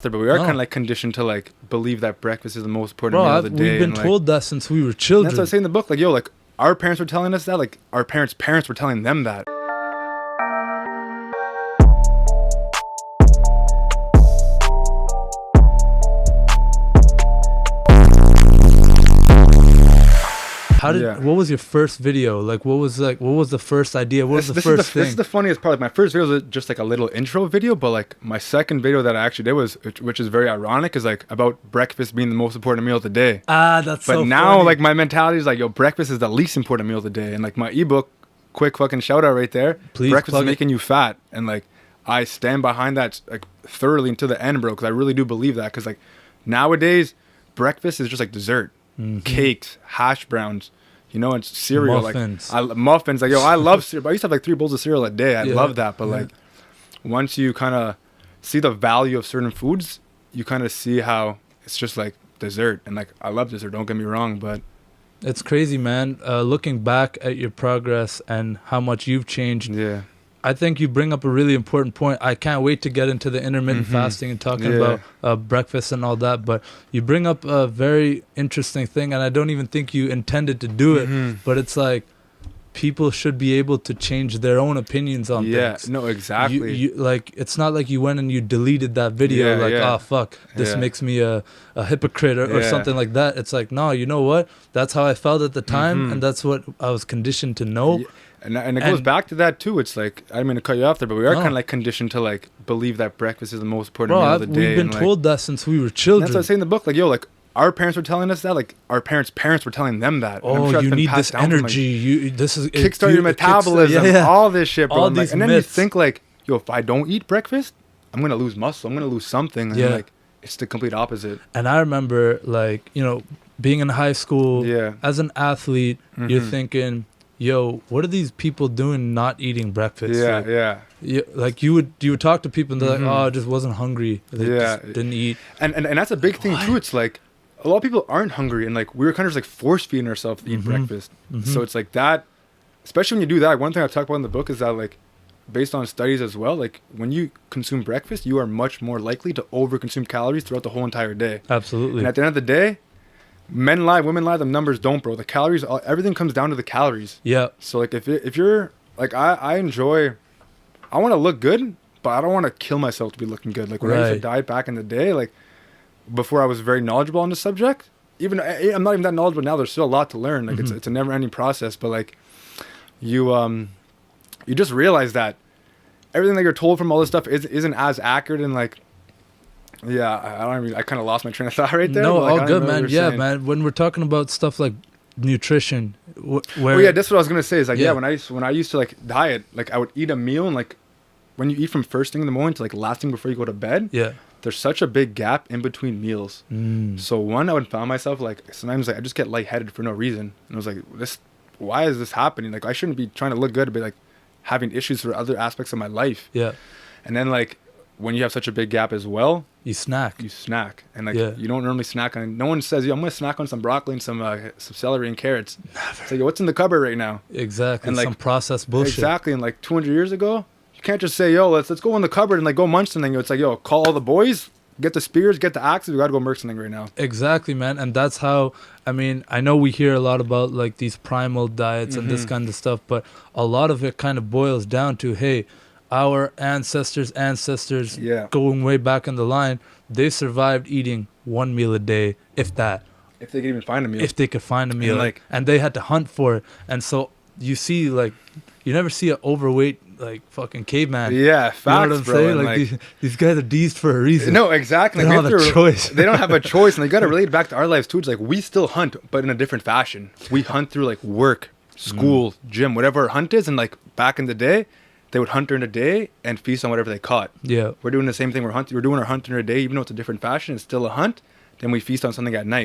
But we are No. kind of like conditioned to like believe that breakfast is the most important meal Bro, of the day. we've been and, like, told that since we were and children. that's what I say in the book. Like, yo, like our parents were telling us that. Like our parents were telling them that. What was your first video? Like, what was the first idea? What was the first thing? This is the funniest part. Like, my first video was just like a little intro video, but like my second video that I actually did was, which is very ironic, is like about breakfast being the most important meal of the day. That's so But now, funny. like my mentality is like, yo, breakfast is the least important meal of the day. And like my ebook, quick fucking shout out right there. Please breakfast is plug it. making you fat, and like I stand behind that like thoroughly until the end, bro, because I really do believe that. Because like nowadays, breakfast is just like dessert, cakes, hash browns. You know, and cereal, Muffins. like muffins. Like, yo, I love cereal. I used to have like 3 bowls of cereal a day. I love that. But like, once you kind of see the value of certain foods, you kind of see how it's just like dessert. And like, I love dessert. Don't get me wrong, but It's crazy, man. Looking back at your progress and how much you've changed, yeah, I think you bring up a really important point. I can't wait to get into the intermittent fasting and talking about breakfast and all that. But you bring up a very interesting thing, and I don't even think you intended to do it. But it's like people should be able to change their own opinions on things. No, exactly. You like, it's not like you went and you deleted that video oh fuck, this makes me a hypocrite or something like that. It's like, no, you know what? That's how I felt at the time, and that's what I was conditioned to know. Yeah. And it goes back to that too. It's like, I didn't mean to cut you off there, but we are kind of like conditioned to like believe that breakfast is the most important meal of the day. We've been told that since we were children. That's what I say in the book. Like, yo, like our parents were telling us that. Like our parents were telling them that. Oh, sure you been need passed this down from, energy. This is kickstart your metabolism. All this shit, bro. All And, these and then myths. you think like, yo, if I don't eat breakfast, I'm gonna lose muscle. I'm gonna lose something. And like, it's the complete opposite. And I remember, like, you know, being in high school, as an athlete, you're thinking, yo, what are these people doing not eating breakfast? Like you would talk to people and they're like, oh, I just wasn't hungry. They just didn't eat. And that's a big thing too. It's like a lot of people aren't hungry, and like we were kind of just like force feeding ourselves to eat breakfast. So it's like that, especially when you do that. One thing I've talked about in the book is that like, based on studies as well, like when you consume breakfast, you are much more likely to overconsume calories throughout the whole entire day. Absolutely. And at the end of the day, men lie, women lie, the numbers don't, bro. The calories, everything comes down to the calories. Yeah. So like if you're like, I want to look good, but I don't want to kill myself to be looking good. Like when I used to diet back in the day, like before I was very knowledgeable on the subject, even I'm not even that knowledgeable now. There's still a lot to learn. Like it's a never ending process, but like you just realize that everything that you're told from all this stuff isn't as accurate, and like, I kind of lost my train of thought right there. No, like, all good, man. Yeah, man. When we're talking about stuff like nutrition, where that's what I was gonna say. Is like, when I used to like diet, like I would eat a meal, and like when you eat from first thing in the morning to like last thing before you go to bed, there's such a big gap in between meals. So I would find myself like sometimes like I just get lightheaded for no reason, and I was like, why is this happening? Like I shouldn't be trying to look good, but like having issues for other aspects of my life. And then like when you have such a big gap as well, you snack, and like you don't normally snack on. No one says, "Yo, I'm gonna snack on some broccoli and some celery and carrots." Never. It's like, what's in the cupboard right now? Exactly, and like some processed bullshit. Exactly, and like 200 years ago, you can't just say, "Yo, let's go in the cupboard and like go munch something." It's like, "Yo, call all the boys, get the spears, get the axes. We gotta go murk something right now." Exactly, man, and that's how. I mean, I know we hear a lot about like these primal diets and this kind of stuff, but a lot of it kind of boils down to, hey, our ancestors going way back in the line, they survived eating one meal a day, if that. If they could even find a meal. If they could find a meal. And they had to hunt for it. And so you see, like, you never see an overweight, like, fucking caveman. Yeah, facts, you know what I'm saying? Like these guys are deezed for a reason. No, exactly. They don't have a choice. They don't have a choice. And they got to relate back to our lives, too. It's like, we still hunt, but in a different fashion. We hunt through, like, work, school, gym, whatever our hunt is. And, like, back in the day, they would hunt during the day and feast on whatever they caught. Yeah. We're doing the same thing. We're doing our hunt during the day, even though it's a different fashion. It's still a hunt. Then we feast on something at night.